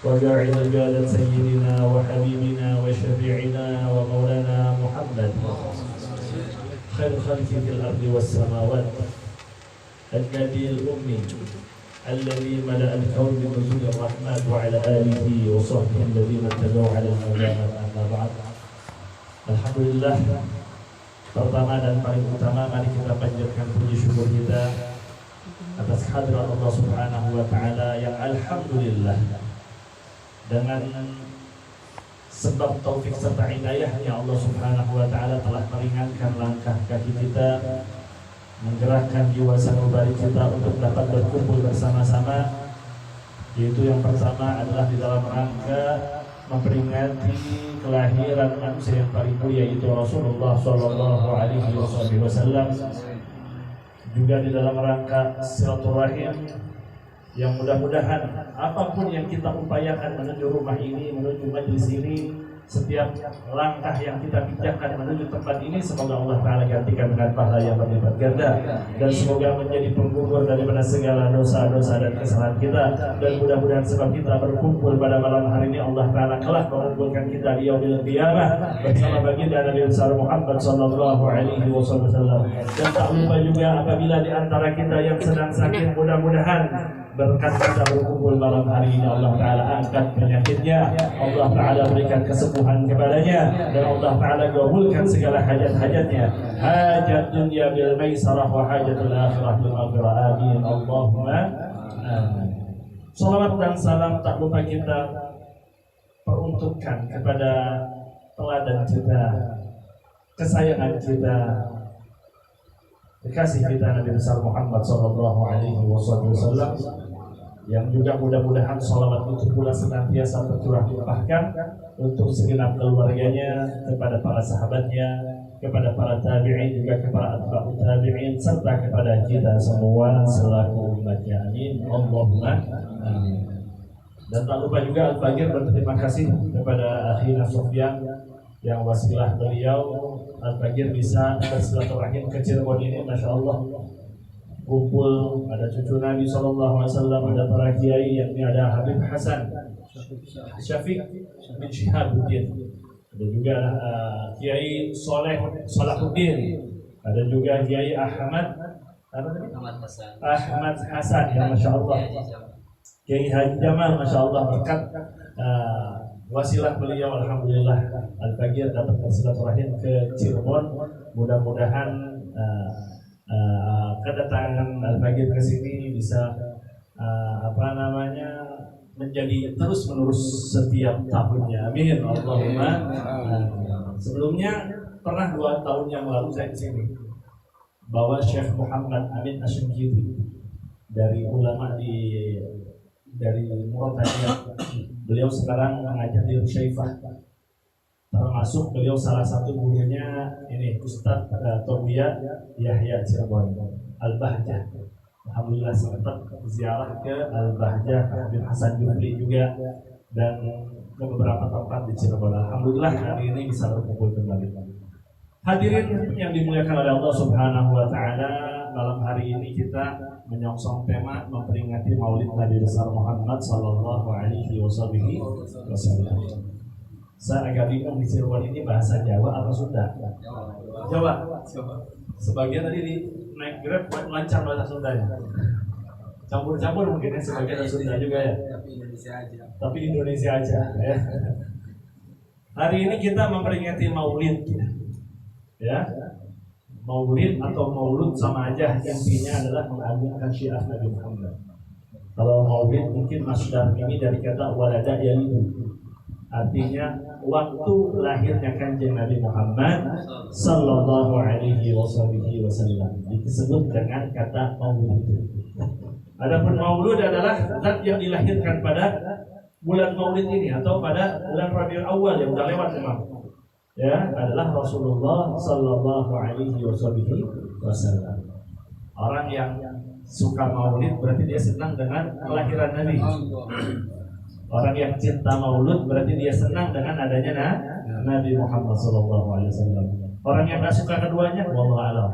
وجاعل قادة سيدنا وحبيبنا وشفيعنا ومولانا محمد خير خلق في الأرض والسماوات النبي الأمي الذي ملأ الكون بنزول الرحمن وعلى آله وصحبه الذين اتبعوا على الهدى. أما بعد, alhamdulillah, pertama dan paling utama mari kita panjatkan puji syukur kita atas hadirat Allah Subhanahu wa taala yang alhamdulillah dengan sebab taufik serta hidayahnya Allah Subhanahu wa taala telah meringankan langkah kaki kita, menggerakkan jiwa sanubari kita untuk dapat berkumpul bersama-sama, yaitu yang pertama adalah di dalam rangka memperingati kelahiran manusia yang paling mulia, yaitu Rasulullah Shallallahu Alaihi Wasallam, juga di dalam rangka silaturahim yang mudah-mudahan apapun yang kita upayakan menuju rumah ini, menuju majelis ini, setiap langkah yang kita pijakan menuju tempat ini, semoga Allah Ta'ala gantikan dengan pahala yang berlipat ganda, dan semoga menjadi penggugur daripada segala dosa-dosa dan kesalahan kita. Dan mudah-mudahan sebab kita berkumpul pada malam hari ini, Allah Ta'ala kelak mengumpulkan kita di yaumil qiyamah bersama baginda Nabi besar Muhammad Sallallahu Alaihi Wasallam. Dan tak lupa juga apabila di antara kita yang sedang sakit, mudah-mudahan berkat kita berkumpul malam hari ini, Allah Ta'ala angkat penyakitnya, Allah Ta'ala berikan kesembuhan kepadanya, dan Allah Ta'ala kabulkan segala hajat-hajatnya, hajat dunia bil maisarah wa hajatul akhirah bil maghfirah, amin Allahumma amin. Salawat dan salam tak lupa kita peruntukkan kepada teladan kita, kesayangan kita, kekasih kita Nabi besar Muhammad Sallallahu Alaihi Wasallam, yang juga mudah-mudahan salawat itu pula senantiasa tercurah limpahkan untuk segenap keluarganya, kepada para sahabatnya, kepada para tabi'in, juga kepada atba'ut tabi'in, serta kepada kita semua selaku umatnya, amin Allahumma amin. Dan tak lupa juga Al-Bagir berterima kasih kepada akhina Sofyan yang wasilah beliau Al-Bagir bisa bersilaturahim ke Cirebon ini, Masya Allah. Kumpul, ada cucu Nabi SAW, ada para kiai, yakni ada Habib Hasan Syafiq bin Syihabuddin, ada juga Kiai Salahuddin, ada juga Kiai Ahmad Hasan, ya Masya Allah, Kiai Haji Jamal, Masya Allah, berkat wasilah beliau, alhamdulillah Al-Bagir dapat bersilaturahim ke Cirebon. Mudah-mudahan kedatangan Al-Bagir ke sini bisa menjadi terus menerus setiap tahunnya, amin Allahumma amin. Sebelumnya pernah 2 tahun yang lalu saya ke sini bawa Syekh Muhammad Amin Asy'ari dari ulama dari Mauritania. Beliau sekarang mengajar di Rusyaifah, termasuk beliau salah satu gurunya ini Ustadz Tobia Yahya Cirebon Al-Bahjah. Alhamdulillah sempat ziarah ke Al-Bahjah, Habib Hasan Jufri juga, dan ke beberapa tempat di Cirebon. Alhamdulillah hari ini bisa berkumpul kembali. Hadirin yang dimuliakan oleh Allah Subhanahu wa taala, malam hari ini kita menyongsong tema memperingati Maulid Nabi besar Muhammad Sallallahu Alaihi Wasallam. Saya agak bingung di Cirebon ini bahasa Jawa atau Sunda? Jawa. Sebagian tadi di naik Grab lancar bahasa Sundanya. Campur-campur mungkin ya, sebagian dari Sunda juga ya. Tapi Indonesia aja ya. Hari ini kita memperingati Maulid. Ya. Maulid atau maulud sama aja, intinya adalah mengagungkan syiar Nabi Muhammad. Kalau maulid mungkin masdar ini dari kata walada yalidu, artinya waktu lahirnya kanjeng Nabi Muhammad Sallallahu Alaihi Wasallam disebut dengan kata maulud. Adapun maulud adalah zat yang dilahirkan pada bulan maulid ini atau pada bulan Rabiul Awal yang sudah lewat memang. Ya, adalah Rasulullah Sallallahu Alaihi Wasallam. Orang yang suka maulid berarti dia senang dengan kelahiran Nabi. Orang yang cinta maulud berarti dia senang dengan adanya Nabi Muhammad Sallallahu Alaihi Wasallam. Orang yang nggak suka keduanya, wallahu a'lam,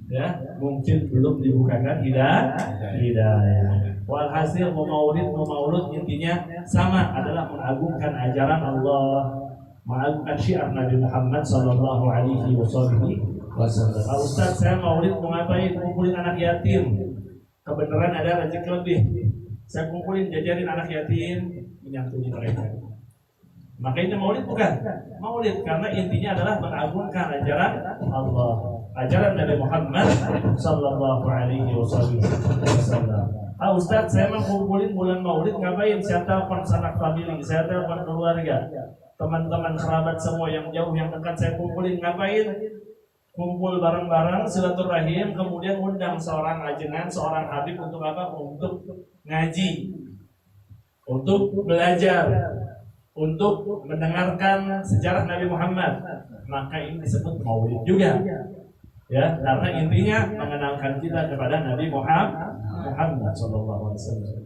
ya mungkin belum dibukakan hidayah. Walhasil mau maulud intinya sama, adalah mengagungkan ajaran Allah, mengagungkan syiar Nabi Muhammad sallallahu alaihi wasallam. Pak Ustaz, saya maulid mau ngapain? Kumpulin anak yatim. Kebenaran ada rezeki lebih. Saya kumpulin jajarin anak yatim, menyantuni mereka. Makanya maulid bukan? Maulid karena intinya adalah mengagungkan ajaran Allah, ajaran Nabi Muhammad sallallahu alaihi wasallam. Ustaz, saya mau kumpulin bulan maulid ngapain? Saya telepon sanak famili, saya telepon keluarga, teman-teman kerabat semua yang jauh yang dekat saya kumpulin ngapain? Kumpul bareng-bareng silaturahim, kemudian undang seorang ajengan, seorang habib untuk apa? Untuk ngaji, untuk belajar, untuk mendengarkan sejarah Nabi Muhammad. Maka ini disebut maulid juga, ya, karena intinya mengenalkan kita kepada Nabi Muhammad sallallahu alaihi wasallam.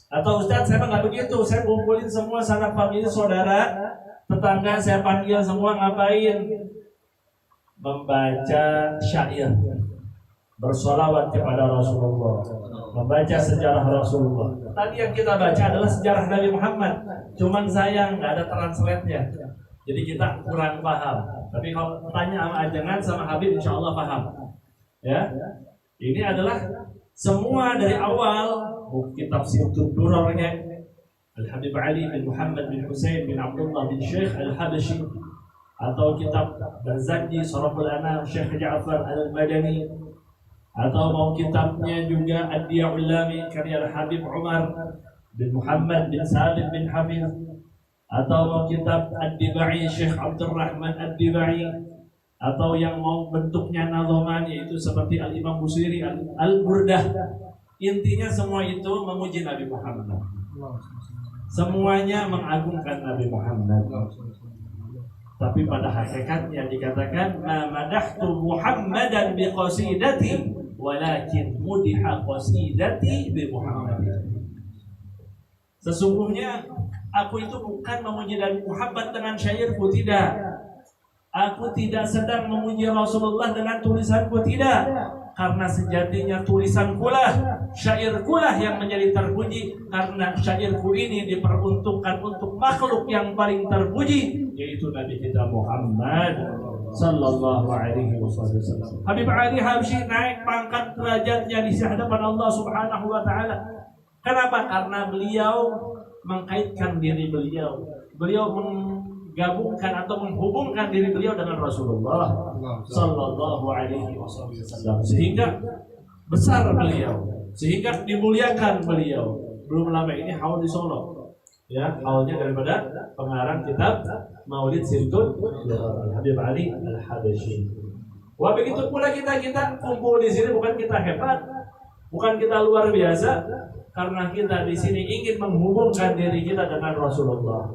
Atau Ustaz, saya nggak begitu, saya kumpulin semua sanak famili, saudara, tetangga, saya panggil semua, ngapain? Membaca syair, bersolawat kepada Rasulullah, membaca sejarah Rasulullah. Tadi yang kita baca adalah sejarah Nabi Muhammad, cuman sayang nggak ada translate-nya, jadi kita kurang paham. Tapi kalau tanya sama ajangan sama Habib, insya Allah paham. Ya, ini adalah semua dari awal kitab Sirtul Durarnya Al-Habib Ali bin Muhammad bin Husain bin Abdullah bin Syekh Al-Habashi, atau kitab Barzanji Saraful Anam Syekh Ja'far Al-Madani, atau mau kitabnya juga Ad-Diya'ul Lami karya Habib Umar bin Muhammad bin Salim bin Hafiz, atau mau kitab Ad-Dibai Syekh Abdurrahman Ad-Dibai, atau yang mau bentuknya nazoman yaitu seperti Al-Imam Busiri Al-Burdah. Intinya semua itu memuji Nabi Muhammad, semuanya mengagungkan Nabi Muhammad. Tapi pada hakikatnya dikatakan madahtu Muhammadan biqasidati walakin mudiha qasidati bi Muhammad. Sesungguhnya aku itu bukan memuji Nabi Muhammad dengan syairku, tidak. Aku tidak sedang memuji Rasulullah dengan tulisanku, tidak. Karena sejatinya tulisankulah, syairkulah yang menjadi terpuji, karena syairku ini diperuntukkan untuk makhluk yang paling terpuji, yaitu Nabi kita Muhammad sallallahu alaihi wasallam. Habib Ali Habsyi naik pangkat derajatnya di hadapan Allah Subhanahu wa taala. Kenapa? Karena beliau mengkaitkan diri beliau menggabungkan atau menghubungkan diri beliau dengan Rasulullah sallallahu alaihi wasallam, sehingga besar beliau, sehingga dimuliakan beliau. Belum lama ini haul di Solo, ya, haulnya daripada pengarang kitab Maulid Sirtul Habib Ali Al-Habsyi. Wah, begitu pula kita kumpul di sini bukan kita hebat, bukan kita luar biasa, karena kita di sini ingin menghubungkan diri kita dengan Rasulullah.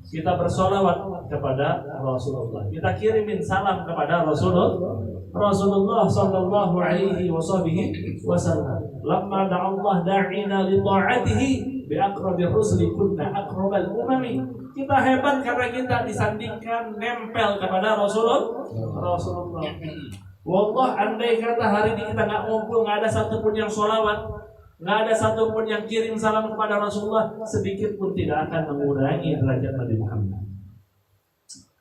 Kita bersolawat kepada Rasulullah, kita kirimin salam kepada Rasulullah sallallahu alaihi wasallam. Lamma da'allah da'ina li ta'atihi bi aqrabir rusuli kunna aqrabal umami. Kita hebat karena kita disandingkan nempel kepada Rasulullah. Wallah, andai kata hari ini kita nggak ngumpul, nggak ada satupun yang solawat, nggak ada satupun yang kirim salam kepada Rasulullah, sedikit pun tidak akan mengurangi derajat Nabi Muhammad.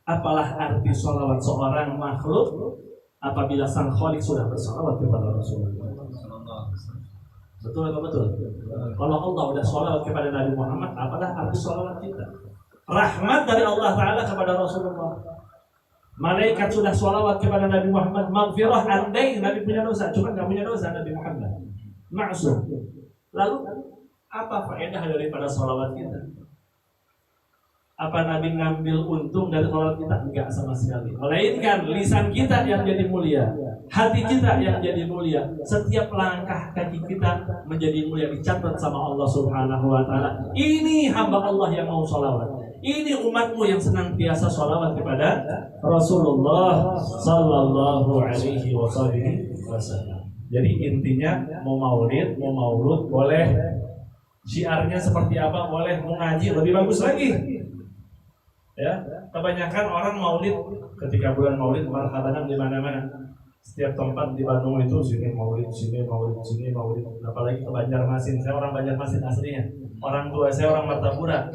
Apalah arti sholawat seorang makhluk apabila sang Khaliq sudah bersolawat kepada Rasulullah. Betul atau betul? Kalau Allah sudah sholawat kepada Nabi Muhammad, apalah arti sholawat kita? Rahmat dari Allah Ta'ala kepada Rasulullah. Malaikat sudah sholawat kepada Nabi Muhammad, maghfirah, andai Nabi punya dosa, cuma nggak punya dosa Nabi Muhammad, maksum. Lalu apa faedah daripada sholawat kita? Apa Nabi ngambil untung dari sholawat kita? Enggak sama sekali. Melainkan lisan kita yang jadi mulia, hati kita yang jadi mulia, setiap langkah kaki kita menjadi mulia, dicatat sama Allah Subhanahu wa taala. Ini hamba Allah yang mau sholawat. Ini umatmu yang senantiasa sholawat kepada Rasulullah sallallahu alaihi wasallam. Jadi intinya mau maulid, mau maulud boleh, syiarnya seperti apa boleh, mau ngaji lebih bagus lagi. Ya, kebanyakan orang maulid ketika bulan maulid marhaban di mana-mana. Setiap tempat di Bandung itu sini maulid, sini maulid, sini maulid. Apalagi ke Banjarmasin. Saya orang Banjarmasin aslinya. Orang tua saya orang Martapura.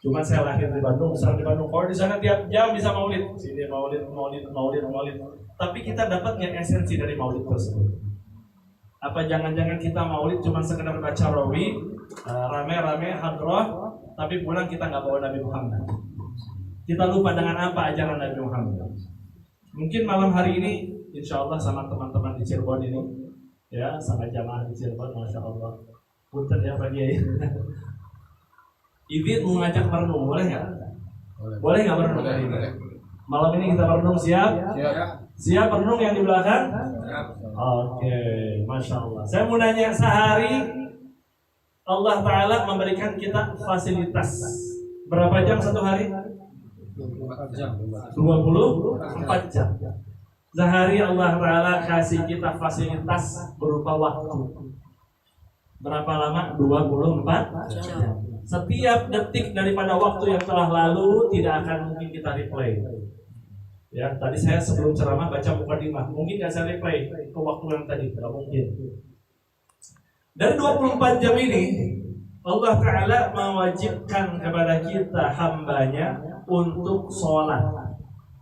Cuma saya lahir di Bandung, besar di Bandung. Kalau di sana tiap jam bisa maulid, sini maulid, maulid, maulid, maulid. Tapi kita dapat yang esensi dari maulid tersebut. Apa jangan-jangan kita maulid cuma sekedar baca rawi, rame-rame hadroh, tapi pulang kita nggak bawa Nabi Muhammad. Kita lupa dengan apa ajaran Nabi Muhammad. Mungkin malam hari ini insya Allah sama teman-teman di Cirebon ini, ya sama jamaah di Cirebon, masya Allah. Punten ya Pak Kiai. Ibit mau ngajak merenung, boleh nggak? Boleh nggak merenung hari ini? Malam ini kita merenung, siap? Siap merenung yang di belakang? Oke, masya Allah. Saya mau nanya, sehari Allah Ta'ala memberikan kita fasilitas berapa jam satu hari? 24 jam. Sehari Allah Ta'ala kasih kita fasilitas berupa waktu. Berapa lama? 24 jam. Setiap detik daripada waktu yang telah lalu tidak akan mungkin kita replay. Ya, tadi saya sebelum ceramah baca mukadimah. Mungkin nggak saya replay ke waktu yang tadi, tidak mungkin. Dari 24 jam ini Allah Ta'ala mewajibkan kepada kita hambanya untuk sholat.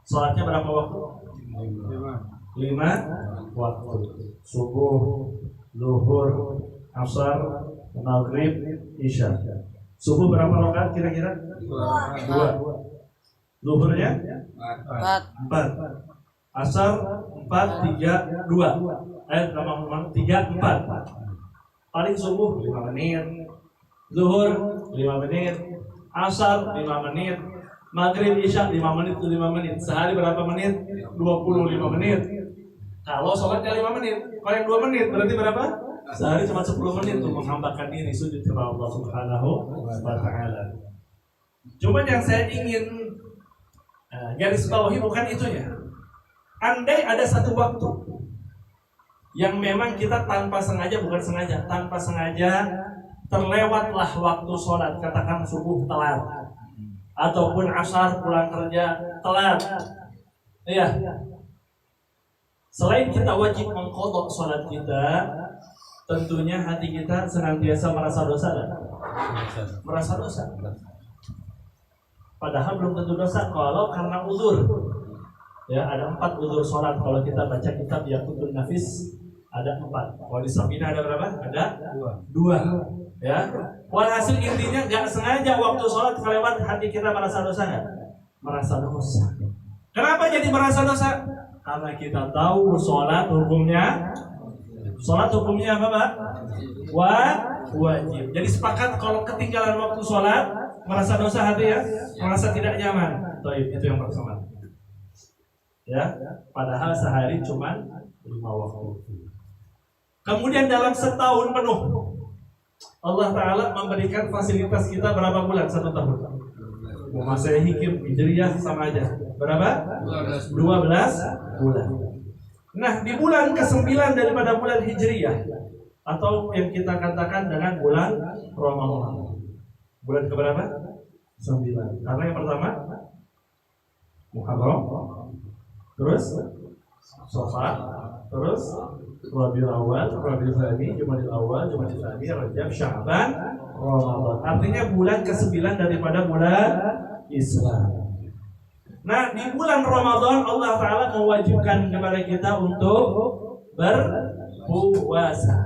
Sholatnya berapa waktu? 5 waktu. Subuh, zuhur, asar, maghrib, isya. Subuh berapa rakaat kira-kira? 2. Zuhurnya? 4. Asar 4, 3, 2. 3, 4. Paling subuh 5 menit, zuhur 5 menit, asar 5 menit, maghrib isya 5 menit ke 5 menit. Sehari berapa menit? 25 menit. Kalau sholatnya 5 menit, kalau yang 2 menit berarti berapa? Sehari cuma 10 menit untuk menghambakan diri sujud kepada Allah Subhanahu wa Ta'ala. Cuma yang saya ingin garis bawahi bukan itunya. Andai ada satu waktu yang memang kita tanpa sengaja, bukan sengaja, tanpa sengaja terlewatlah waktu sholat, katakan subuh telat, ataupun asar pulang kerja telat. Iya. Selain kita wajib mengqadha sholat kita, tentunya hati kita senantiasa merasa dosa dan merasa dosa. Padahal belum tentu dosa kalau karena uzur. Ya, ada 4 uzur sholat. Kalau kita baca kitab Yaqutun Nafis ada 4. Kalau di Sabina ada berapa? Ada 2. Ya. Walhasil intinya nggak sengaja waktu sholat kelewat, hati kita merasa dosa nggak? Merasa dosa. Kenapa jadi merasa dosa? Karena kita tahu sholat hukumnya. Sholat hukumnya apa, Pak? Wajib. Jadi sepakat kalau ketinggalan waktu sholat merasa dosa hati ya, merasa tidak nyaman. Itu yang pertama. Ya, padahal sehari cuma 5 waktu. Kemudian dalam setahun penuh Allah Ta'ala memberikan fasilitas kita berapa bulan? 1 tahun. Masehi Hijriyah sama aja. Berapa? 12 bulan. Nah, di bulan ke-9 daripada bulan Hijriyah, atau yang kita katakan dengan bulan Ramadan. Bulan keberapa? 9. Karena yang pertama Muharram, terus Safar, terus Rabiul Awal, Rabiul Tsani, Jumadil Awal, Jumadil Tsani, Rajab, Sya'ban, Ramadan. Artinya bulan ke-9 daripada bulan Islam. Nah, di bulan Ramadan Allah Ta'ala mewajibkan kepada kita untuk berpuasa,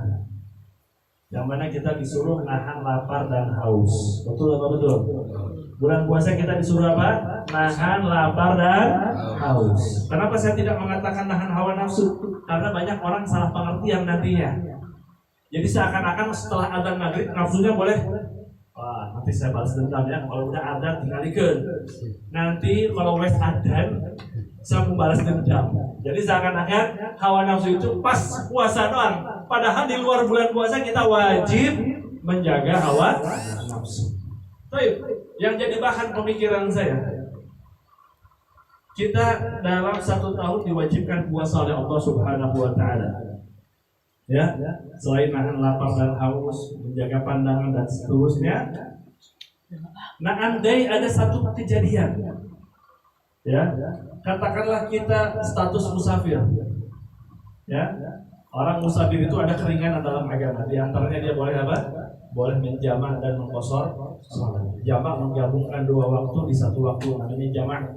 yang mana kita disuruh nahan lapar dan haus. Betul apa betul? Bulan puasa kita disuruh apa? Nahan lapar dan haus. Kenapa saya tidak mengatakan nahan hawa nafsu? Karena banyak orang salah pengertian nantinya. Jadi seakan-akan setelah adzan maghrib nafsunya boleh, wah nanti saya balas dendam ya. Kalau udah adzan tinggal ikut. Nanti kalau wes adzan saya mau balas dendam. Jadi seakan-akan hawa nafsu itu pas puasa doang. Padahal di luar bulan puasa kita wajib menjaga hawa nafsu. Baik, yang jadi bahan pemikiran saya, kita dalam 1 tahun diwajibkan puasa oleh Allah Subhanahu wa Ta'ala. Ya, selain nahan lapar dan haus, menjaga pandangan dan seterusnya. Nah, andai ada satu kejadian, ya, katakanlah kita status musafir, Ya, orang musafir itu ada keringanan dalam agama. Di antaranya dia boleh apa? Boleh menjamak dan mengqashar salat. Jamak menggabungkan dua waktu di satu waktu, namanya jamak.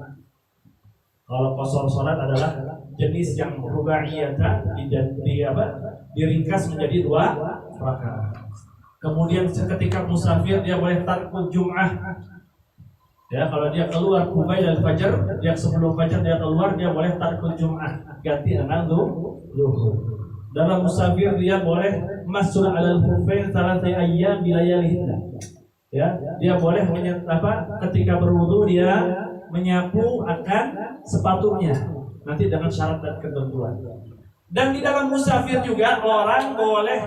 Kalau qashar salat adalah jenis yang rubaiyata diringkas menjadi 2 rakaat. Kemudian ketika musafir dia boleh tarkul jum'ah. Ya, kalau dia keluar Qubail al-Fajr, dia sebelum Fajar dia keluar, dia boleh tarkul jum'ah, ganti dengan zuhur. Dalam musafir dia boleh masuk alal khufain 3 ayyam bilayalihinna. Ya, dia boleh ketika berwudu dia menyapu akan sepatunya, nanti dengan syarat dan ketentuan. Dan di dalam musafir juga orang boleh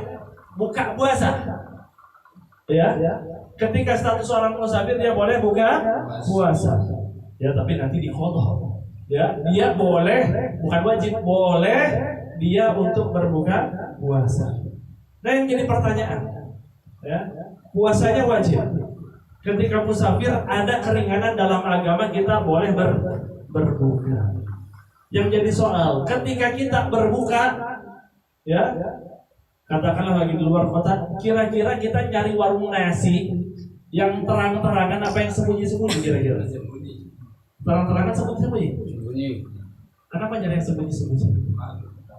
buka puasa. Ya, ketika status orang musafir dia boleh buka puasa. Ya, tapi nanti diqadha. Ya, dia boleh, bukan wajib, boleh dia untuk berbuka puasa. Nah, yang jadi pertanyaan, ya, puasanya wajib. Ketika musafir ada keringanan dalam agama, kita boleh berbuka. Yang jadi soal, ketika kita berbuka, ya, katakanlah lagi di luar kota, kira-kira kita nyari warung nasi yang terang-terangan apa yang sembunyi-sembunyi kira-kira? Terang-terangan sembunyi-sembunyi? Kenapa nyari yang sembunyi-sembunyi?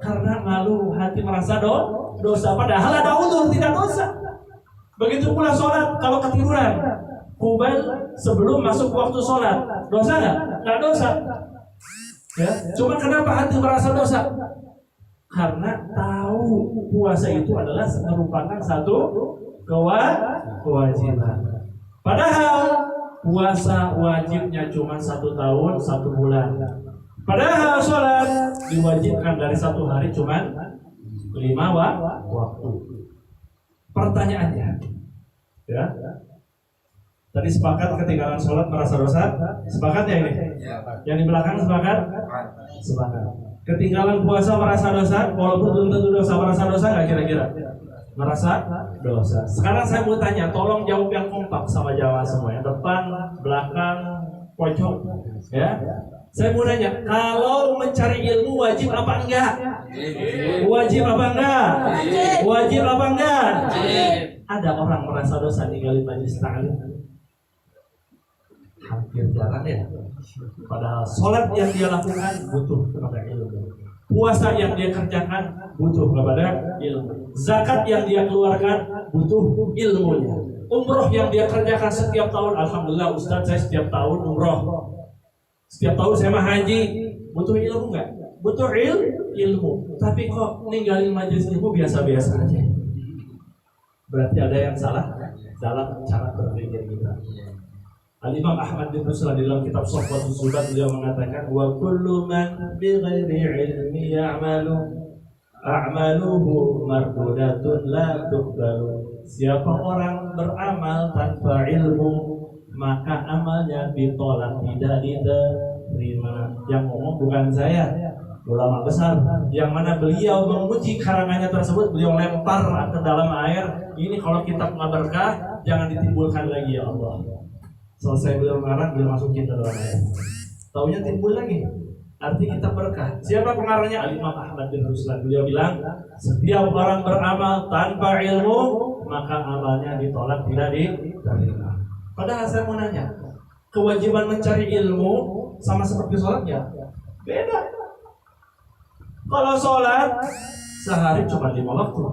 Karena malu, hati merasa dosa, padahal ada udzur tidak dosa. Begitu pula sholat, kalau ketiduran Qubail sebelum masuk waktu sholat, dosa nggak? Nggak dosa. Ya, cuma kenapa hati merasa dosa? Karena tahu puasa itu adalah merupakan satu kewajiban. Padahal puasa wajibnya cuma 1 tahun 1 bulan. Padahal sholat diwajibkan dari 1 hari cuma 5 waktu. Pertanyaannya, ya, tadi sepakat ketinggalan sholat merasa dosa? Sepakat ya ini? Yang di belakang sepakat? Sepakat. Ketinggalan puasa merasa dosa, walaupun belum tentu dosa, merasa dosa nggak kira-kira? Merasa dosa. Sekarang saya mau tanya, tolong jawab yang kompak sama Jawa semua, yang depan, belakang, pojok, ya. Saya mau nanya, kalau mencari ilmu wajib apa enggak? Wajib apa enggak? Wajib apa enggak? Ada orang merasa dosa ninggalin majelis ta'lim? Hampir jarang ya. Padahal sholat yang dia lakukan butuh kepada ilmu. Puasa yang dia kerjakan butuh kepada ilmu. Zakat yang dia keluarkan butuh ilmunya. Umroh yang dia kerjakan setiap tahun, alhamdulillah Ustaz, saya setiap tahun umroh. Setiap tahun saya mah haji. Butuh ilmu nggak? Butuh ilmu. Tapi kok ninggalin majelis ilmu biasa-biasa aja. Berarti ada yang salah dalam cara berpikir kita. Al-Imam Ahmad bin Ruslan dalam kitab Sohbatul Zubat beliau mengatakan, wa kullu man bighairi ilmi ya'malu a'maluhu mardudatun la tuqbalu. Siapa orang beramal tanpa ilmu, maka amalnya ditolak, tidak diterima. Yang ngomong bukan saya, ulama besar, yang mana beliau menguji karangannya tersebut, beliau lempar ke dalam air. Ini kalau kitab nggak berkah, jangan ditimbulkan lagi ya Allah. Selesai beliau mengarang, beliau masukin ke dalam air. Taunya timbul lagi. Arti kita berkah. Siapa pengarangnya? Al-Imam Ahmad bin Ruslan. Beliau bilang, setiap orang beramal tanpa ilmu, maka amalnya ditolak, tidak diterima. Padahal saya mau nanya, kewajiban mencari ilmu sama seperti sholatnya? Beda. Kalau sholat sehari cuma 5 waktu.